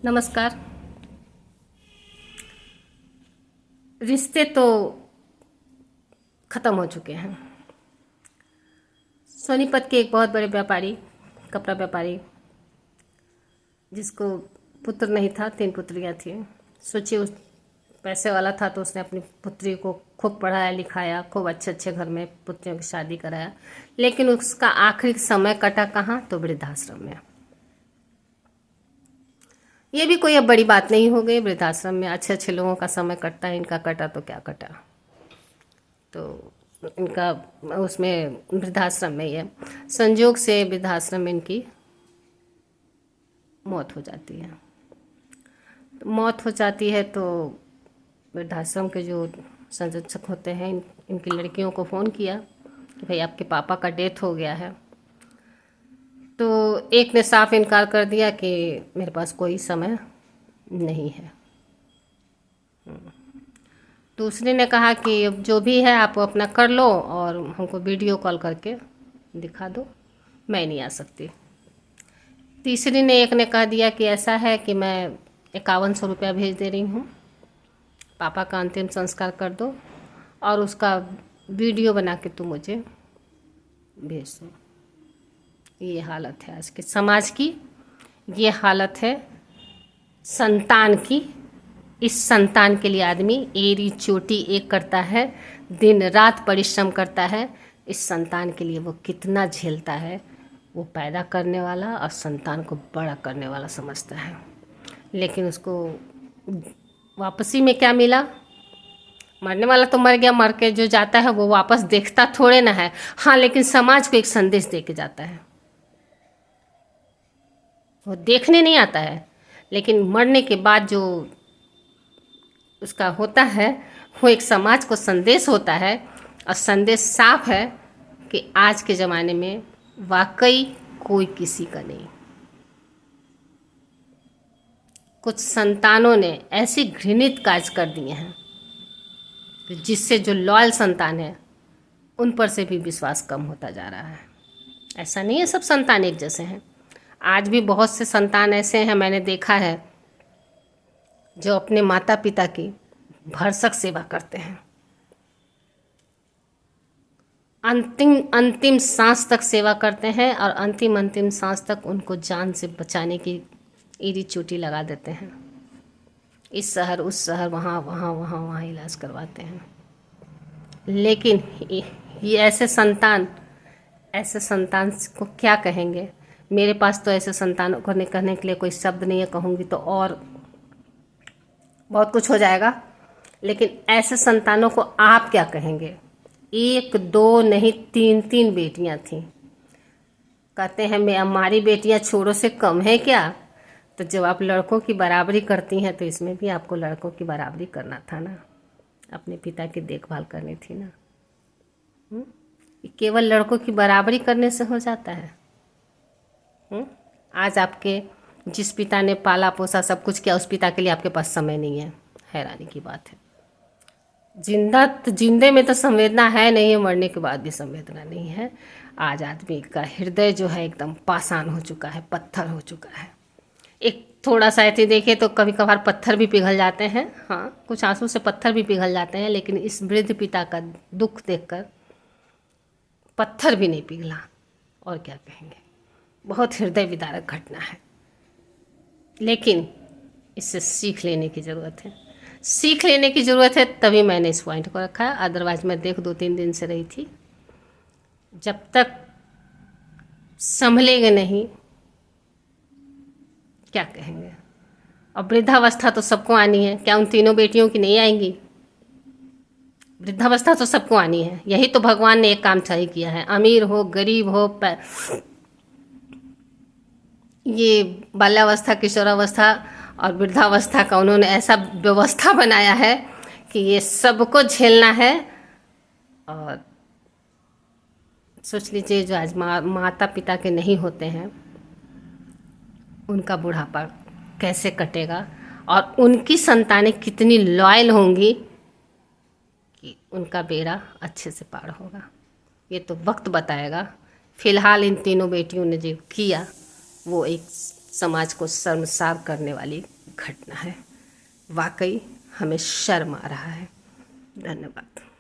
नमस्कार। रिश्ते तो ख़त्म हो चुके हैं। सोनीपत के एक बहुत बड़े व्यापारी, कपड़ा व्यापारी, जिसको पुत्र नहीं था, 3 पुत्रियां थी। सोचिए, उस पैसे वाला था तो उसने अपनी पुत्री को खूब पढ़ाया लिखाया, खूब अच्छे अच्छे घर में पुत्रियों की शादी कराया, लेकिन उसका आखिरी समय कटा कहाँ? तो वृद्धाश्रम में। ये भी कोई अब बड़ी बात नहीं हो गई। वृद्धाश्रम में अच्छे अच्छे लोगों का समय कटता है, इनका कटा तो क्या कटा। तो इनका उसमें वृद्धाश्रम में ही है। संयोग से वृद्धाश्रम में इनकी मौत हो जाती है। मौत हो जाती है तो वृद्धाश्रम के जो संरक्षक होते हैं इनकी लड़कियों को फ़ोन किया कि भाई आपके पापा का डेथ हो गया है। तो एक ने साफ इनकार कर दिया कि मेरे पास कोई समय नहीं है। दूसरे ने कहा कि अब जो भी है आप अपना कर लो और हमको वीडियो कॉल करके दिखा दो, मैं नहीं आ सकती। तीसरी ने एक ने कह दिया कि ऐसा है कि मैं 5100 रुपया भेज दे रही हूँ, पापा का अंतिम संस्कार कर दो और उसका वीडियो बना के तुम मुझे भेज दो। ये हालत है आज के समाज की, ये हालत है संतान की। इस संतान के लिए आदमी एड़ी चोटी एक करता है, दिन रात परिश्रम करता है। इस संतान के लिए वो कितना झेलता है, वो पैदा करने वाला और संतान को बड़ा करने वाला समझता है। लेकिन उसको वापसी में क्या मिला? मरने वाला तो मर गया, मर के जो जाता है वो वापस देखता थोड़े ना है। हाँ, लेकिन समाज को एक संदेश दे के जाता है। वो देखने नहीं आता है, लेकिन मरने के बाद जो उसका होता है वो एक समाज को संदेश होता है। और संदेश साफ है कि आज के ज़माने में वाकई कोई किसी का नहीं। कुछ संतानों ने ऐसी घृणित कार्य कर दिए हैं जिससे जो लॉयल संतान है उन पर से भी विश्वास कम होता जा रहा है। ऐसा नहीं है सब संतान एक जैसे हैं। आज भी बहुत से संतान ऐसे हैं, मैंने देखा है, जो अपने माता पिता की भरसक सेवा करते हैं, अंतिम अंतिम सांस तक सेवा करते हैं और अंतिम सांस तक उनको जान से बचाने की एड़ी चोटी लगा देते हैं। इस शहर उस शहर, वहाँ इलाज करवाते हैं। लेकिन ये ऐसे संतान को क्या कहेंगे? मेरे पास तो ऐसे संतानों को कहने के लिए कोई शब्द नहीं है, कहूँगी तो और बहुत कुछ हो जाएगा। लेकिन ऐसे संतानों को आप क्या कहेंगे? 1 2 नहीं 3 बेटियां थीं। कहते हैं मैं हमारी बेटियां छोरों से कम है क्या? तो जब आप लड़कों की बराबरी करती हैं तो इसमें भी आपको लड़कों की बराबरी करना था ना, अपने पिता की देखभाल करनी थी ना। केवल लड़कों की बराबरी करने से हो जाता है? आज आपके जिस पिता ने पाला पोसा सब कुछ किया, उस पिता के लिए आपके पास समय नहीं है। हैरानी की बात है। जिंदे में तो संवेदना है नहीं है, मरने के बाद भी संवेदना नहीं है। आज आदमी का हृदय जो है एकदम पाषाण हो चुका है, पत्थर हो चुका है। एक थोड़ा सा ऐसे देखे तो कभी कभार पत्थर भी पिघल जाते हैं। हाँ, कुछ आंसू से पत्थर भी पिघल जाते हैं, लेकिन इस वृद्ध पिता का दुख देखकर पत्थर भी नहीं पिघला। और क्या कहेंगे? बहुत हृदय विदारक घटना है, लेकिन इससे सीख लेने की ज़रूरत है। सीख लेने की ज़रूरत है, तभी मैंने इस पॉइंट को रखा है। अदरवाइज मैं 2-3 दिन से रही थी। जब तक संभलेंगे नहीं, क्या कहेंगे? और वृद्धावस्था तो सबको आनी है, क्या उन 3 बेटियों की नहीं आएंगी? वृद्धावस्था तो सबको आनी है। यही तो भगवान ने एक काम सही किया है। अमीर हो गरीब हो, ये बाल्यावस्था किशोरावस्था और वृद्धावस्था का उन्होंने ऐसा व्यवस्था बनाया है कि ये सबको झेलना है। और सोच लीजिए, जो आज माता पिता के नहीं होते हैं उनका बुढ़ापा कैसे कटेगा, और उनकी संतानें कितनी लॉयल होंगी कि उनका बेड़ा अच्छे से पार होगा। ये तो वक्त बताएगा। फिलहाल इन 3 बेटियों ने जो किया वो एक समाज को शर्मसार करने वाली घटना है। वाकई हमें शर्म आ रहा है। धन्यवाद।